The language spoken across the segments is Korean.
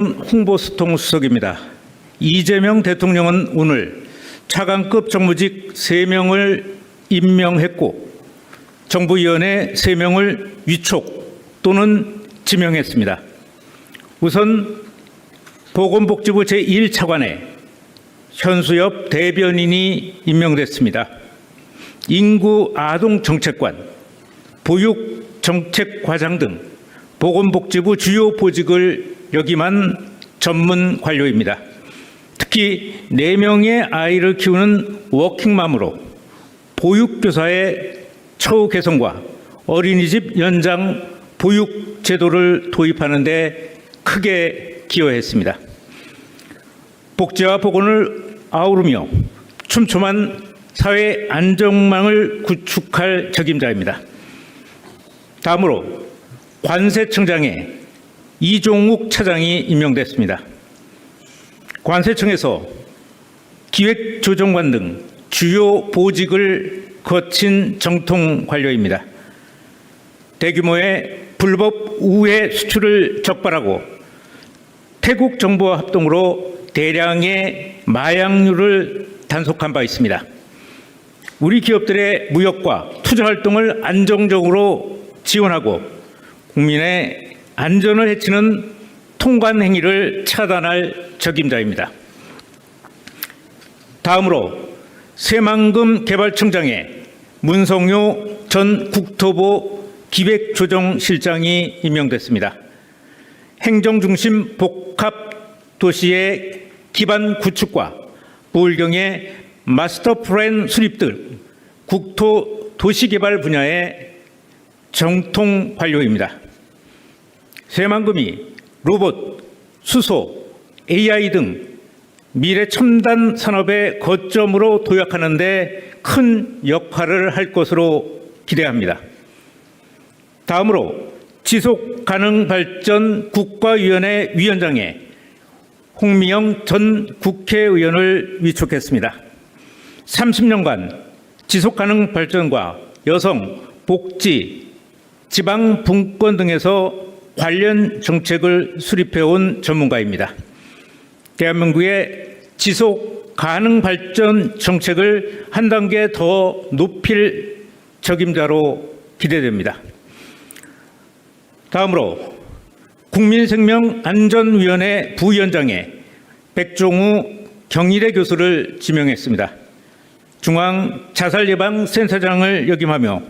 홍보수통 수석입니다. 이재명 대통령은 오늘 차관급 정무직 3명을 임명했고 정부위원회 3명을 위촉 또는 지명했습니다. 우선 보건복지부 제1차관에 현수엽 대변인이 임명됐습니다. 인구 아동정책관, 보육정책과장 등 보건복지부 주요 보직을 역임한 전문 관료입니다. 특히 4명의 아이를 키우는 워킹맘으로 보육교사의 처우 개선과 어린이집 연장 보육 제도를 도입하는 데 크게 기여했습니다. 복지와 보건을 아우르며 촘촘한 사회 안정망을 구축할 적임자입니다. 다음으로 관세청장에 이종욱 차장이 임명됐습니다. 관세청에서 기획조정관 등 주요 보직을 거친 정통 관료입니다. 대규모의 불법 우회 수출을 적발하고 태국 정부와 합동으로 대량의 마약류를 단속한 바 있습니다. 우리 기업들의 무역과 투자 활동을 안정적으로 지원하고 국민의 안전을 해치는 통관 행위를 차단할 적임자입니다. 다음으로 새만금 개발청장에 문성요 전 국토부 기획조정실장이 임명됐습니다. 행정중심 복합도시의 기반 구축과 부울경의 마스터 플랜 수립 등 국토 도시개발 분야의 정통 관료입니다. 새만금이 로봇, 수소, AI 등 미래 첨단 산업의 거점으로 도약하는 데 큰 역할을 할 것으로 기대합니다. 다음으로 지속가능발전 국가위원회 위원장에 홍미영 전 국회의원을 위촉했습니다. 30년간 지속가능발전과 여성, 복지, 지방분권 등에서 관련 정책을 수립해온 전문가입니다. 대한민국의 지속가능발전 정책을 한 단계 더 높일 적임자로 기대됩니다. 다음으로 국민생명안전위원회 부위원장에 백종우 경희대 교수를 지명했습니다. 중앙자살예방센터장을 역임하며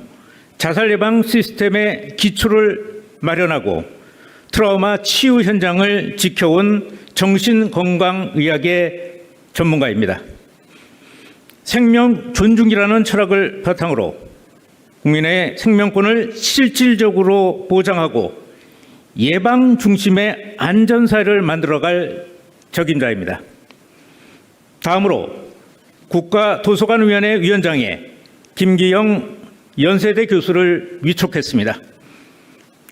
자살예방 시스템의 기초를 마련하고 트라우마 치유 현장을 지켜온 정신건강의학의 전문가입니다. 생명 존중이라는 철학을 바탕으로 국민의 생명권을 실질적으로 보장하고 예방 중심의 안전사회를 만들어갈 적임자입니다. 다음으로 국가도서관위원회 위원장에 김기영 연세대 교수를 위촉했습니다.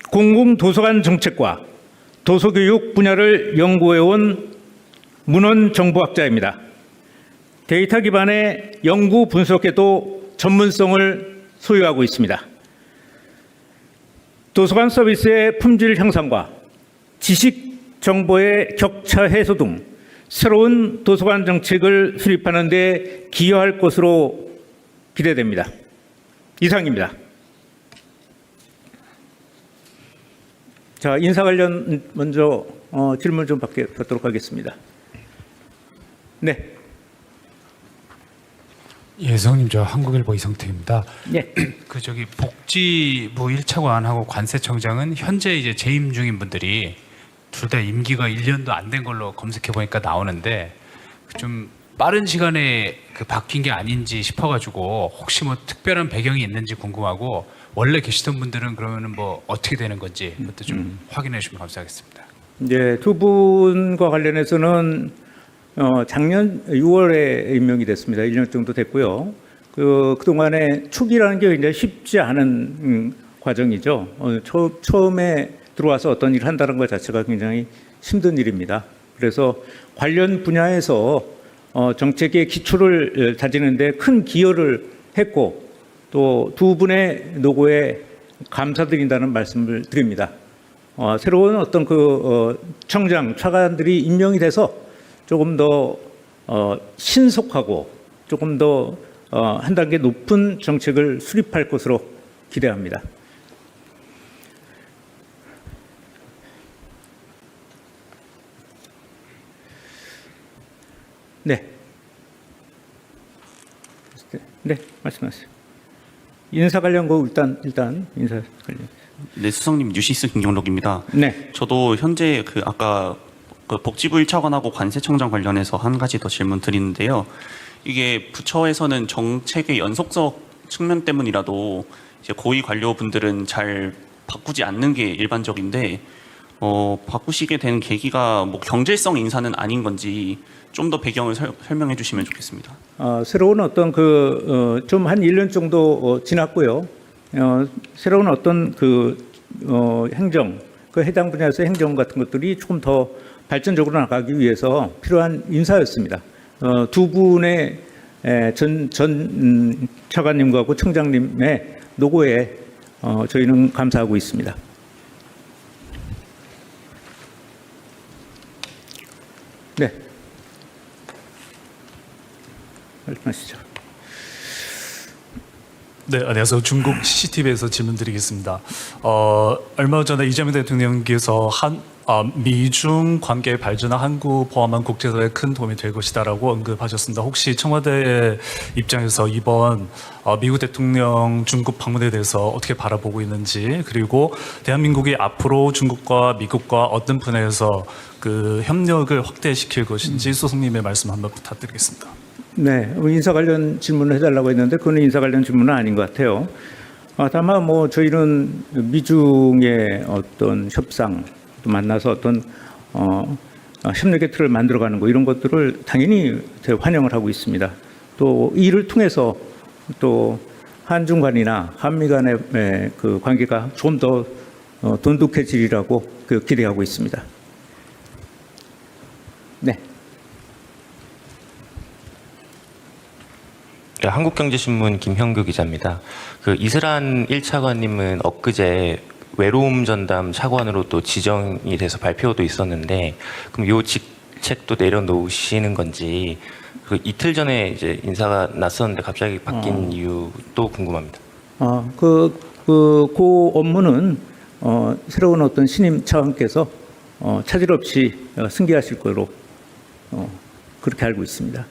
공공도서관 정책과 도서교육 분야를 연구해온 문헌정보학자입니다. 데이터 기반의 연구 분석에도 전문성을 소유하고 있습니다. 도서관 서비스의 품질 향상과 지식 정보의 격차 해소 등 새로운 도서관 정책을 수립하는 데 기여할 것으로 기대됩니다. 이상입니다. 자, 인사 관련 먼저 질문 좀 받도록 하겠습니다. 네. 예, 성님, 저 한국일보 이성태입니다. 네. 복지부 1차관하고 관세청장은 현재 이제 재임 중인 분들이 둘 다 임기가 1년도 안 된 걸로 검색해 보니까 나오는데 좀 빠른 시간에 바뀐 게 아닌지 싶어가지고 혹시 뭐 특별한 배경이 있는지 궁금하고 원래 계시던 분들은 그러면은 뭐 어떻게 되는 건지 그것도 좀 확인해 주시면 감사하겠습니다. 네, 두 분과 관련해서는 작년 6월에 임명이 됐습니다. 1년 정도 됐고요. 그동안에 초기라는 게 굉장히 쉽지 않은 과정이죠. 처음에 들어와서 어떤 일을 한다는 것 자체가 굉장히 힘든 일입니다. 그래서 관련 분야에서 정책의 기초를 다지는 데 큰 기여를 했고 또 두 분의 노고에 감사드린다는 말씀을 드립니다. 새로운 어떤 청장, 차관들이 임명이 돼서 조금 더 신속하고 조금 더 한 단계 높은 정책을 수립할 것으로 기대합니다. 네. 네, 말씀하세요. 인사 관련 거 일단 인사 관련. 네, 수석님 뉴시스 김경록입니다. 네. 저도 현재 아까 복지부 1차관하고 관세청장 관련해서 한 가지 더 질문 드리는데요. 이게 부처에서는 정책의 연속성 측면 때문이라도 이제 고위 관료분들은 잘 바꾸지 않는 게 일반적인데 바꾸시게 된 계기가 뭐 경제성 인사는 아닌 건지 좀 더 배경을 설명해 주시면 좋겠습니다. 새로운 어떤 좀 한 1년 정도 지났고요. 새로운 어떤 행정, 해당 분야에서 행정 같은 것들이 조금 더 발전적으로 나가기 위해서 필요한 인사였습니다. 두 분의 전 차관님과 청장님의 노고에 저희는 감사하고 있습니다. 네. 말씀하시죠. 네, 안녕하세요. 중국 CCTV에서 질문 드리겠습니다. 얼마 전에 이재명 대통령께서 미중 관계 발전은 한국 포함한 국제사회에 큰 도움이 될 것이다라고 언급하셨습니다. 혹시 청와대 입장에서 이번 미국 대통령 중국 방문에 대해서 어떻게 바라보고 있는지, 그리고 대한민국이 앞으로 중국과 미국과 어떤 분야에서 협력을 확대시킬 것인지 수석님의 말씀 한번 부탁드리겠습니다. 네, 인사 관련 질문을 해달라고 했는데 그건 인사 관련 질문은 아닌 것 같아요. 다만 저희는 미중의 어떤 협상 또 만나서 어떤 협력의 틀을 만들어가는 거 이런 것들을 당연히 환영을 하고 있습니다. 또 이를 통해서 또 한중 간이나 한미 간의 관계가 좀 더 돈독해지리라고 기대하고 있습니다. 네. 네, 한국경제신문 김형규 기자입니다. 이슬한 1차관님은 엊그제 외로움 전담 차관으로 또 지정이 돼서 발표도 있었는데, 그럼 이 직책도 내려놓으시는 건지, 이틀 전에 이제 인사가 났었는데 갑자기 바뀐 이유도 궁금합니다. 그 업무는 새로운 어떤 신임 차관께서 차질 없이 승계하실 거로 그렇게 알고 있습니다.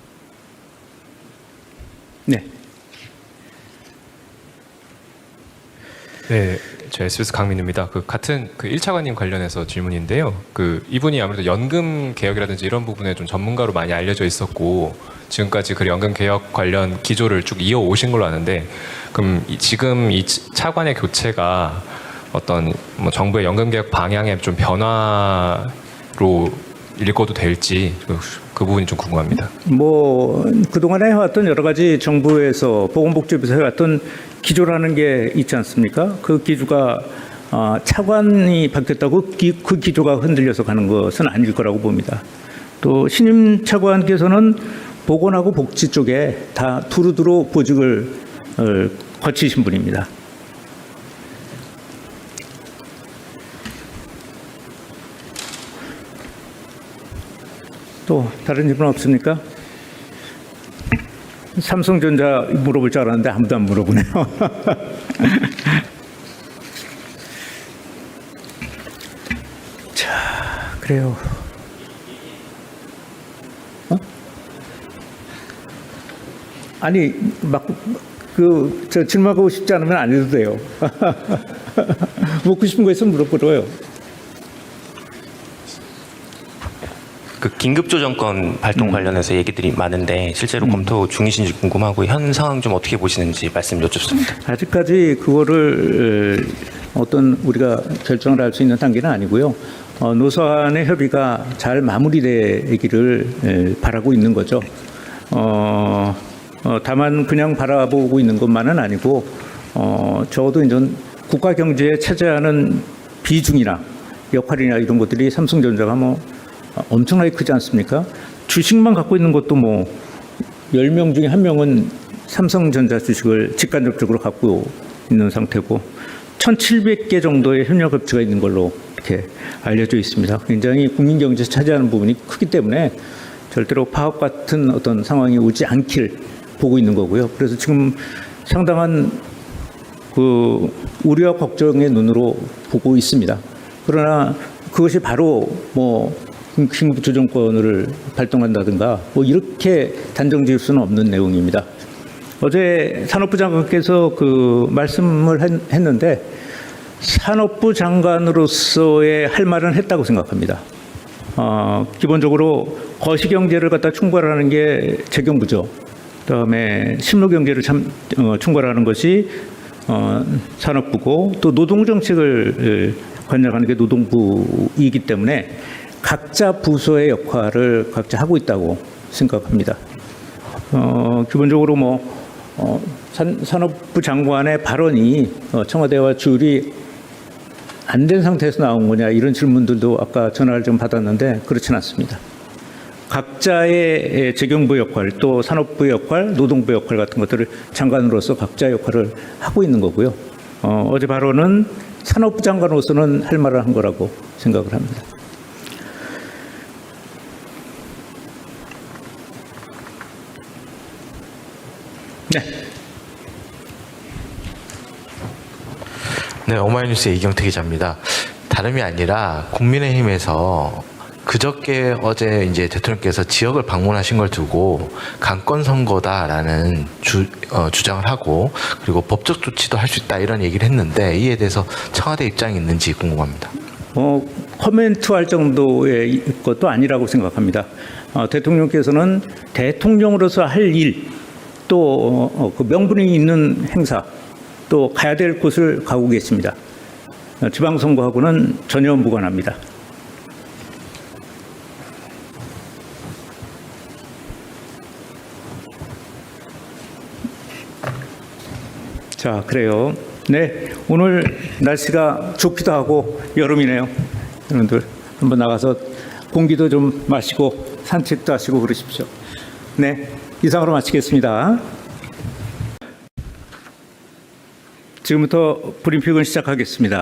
네. 네, 저 SBS 강민우입니다. 같은 1차관님 관련해서 질문인데요. 이분이 아무래도 연금 개혁이라든지 이런 부분에 좀 전문가로 많이 알려져 있었고, 지금까지 연금 개혁 관련 기조를 쭉 이어오신 걸로 아는데, 그럼 지금 이 차관의 교체가 어떤 정부의 연금 개혁 방향의 좀 변화로 읽어도 될지 그 부분이 좀 궁금합니다. 그동안에 해왔던 여러 가지 정부에서 보건복지부에서 해왔던 기조라는 게 있지 않습니까? 그 기조가 차관이 바뀌었다고 그 기조가 흔들려서 가는 것은 아닐 거라고 봅니다. 또 신임 차관께서는 보건하고 복지 쪽에 다 두루두루 보직을 거치신 분입니다. 또 다른 질문 없습니까? 삼성전자 물어볼 줄 알았는데 아무도 안 물어보네요. 자, 그래요. 아니 질문하고 싶지 않으면 안 해도 돼요. 묻고 싶은 거 있으면 물어보려요. 긴급조정권 발동 관련해서 얘기들이 많은데 실제로 검토 중이신지 궁금하고 현 상황 좀 어떻게 보시는지 말씀 여쭙습니다. 아직까지 그거를 우리가 결정을 할 수 있는 단계는 아니고요. 노사안의 협의가 잘 마무리되기를 바라고 있는 거죠. 다만 그냥 바라보고 있는 것만은 아니고 적어도 이제 국가 경제에 차지하는 비중이나 역할이나 이런 것들이 삼성전자가 엄청나게 크지 않습니까? 주식만 갖고 있는 것도 10명 중에 1명은 삼성전자 주식을 직간접적으로 갖고 있는 상태고 1,700개 정도의 협력업체가 있는 걸로 이렇게 알려져 있습니다. 굉장히 국민 경제에서 차지하는 부분이 크기 때문에 절대로 파업 같은 어떤 상황이 오지 않길 보고 있는 거고요. 그래서 지금 상당한 그 우려와 걱정의 눈으로 보고 있습니다. 그러나 그것이 바로 뭐 긴급 조정권을 발동한다든가 뭐 이렇게 단정 지을 수는 없는 내용입니다. 어제 산업부 장관께서 그 말씀을 했는데 산업부 장관으로서의 할 말은 했다고 생각합니다. 기본적으로 거시경제를 갖다 충고하는 게 재경부죠. 그다음에 실무경제를 충고하는 것이 산업부고 또 노동정책을 관장하는 게 노동부이기 때문에 각자 부서의 역할을 각자 하고 있다고 생각합니다. 기본적으로 뭐 산업부 장관의 발언이 청와대와 조율이 안 된 상태에서 나온 거냐 이런 질문들도 아까 전화를 좀 받았는데 그렇진 않습니다. 각자의 재경부 역할, 또 산업부 역할, 노동부 역할 같은 것들을 장관으로서 각자의 역할을 하고 있는 거고요. 어제 발언은 산업부 장관으로서는 할 말을 한 거라고 생각을 합니다. 네. 네, 오마이뉴스의 이경태 기자입니다. 다름이 아니라 국민의힘에서 그저께 어제 이제 대통령께서 지역을 방문하신 걸 두고 강권 선거다라는 주장을 하고 그리고 법적 조치도 할 수 있다 이런 얘기를 했는데 이에 대해서 청와대 입장이 있는지 궁금합니다. 코멘트할 정도의 것도 아니라고 생각합니다. 대통령께서는 대통령으로서 할 일, 또 그 명분이 있는 행사, 또 가야 될 곳을 가고 계십니다. 지방선거하고는 전혀 무관합니다. 자, 그래요. 네, 오늘 날씨가 좋기도 하고 여름이네요. 여러분들 한번 나가서 공기도 좀 마시고 산책도 하시고 그러십시오. 네, 이상으로 마치겠습니다. 지금부터 브리핑을 시작하겠습니다.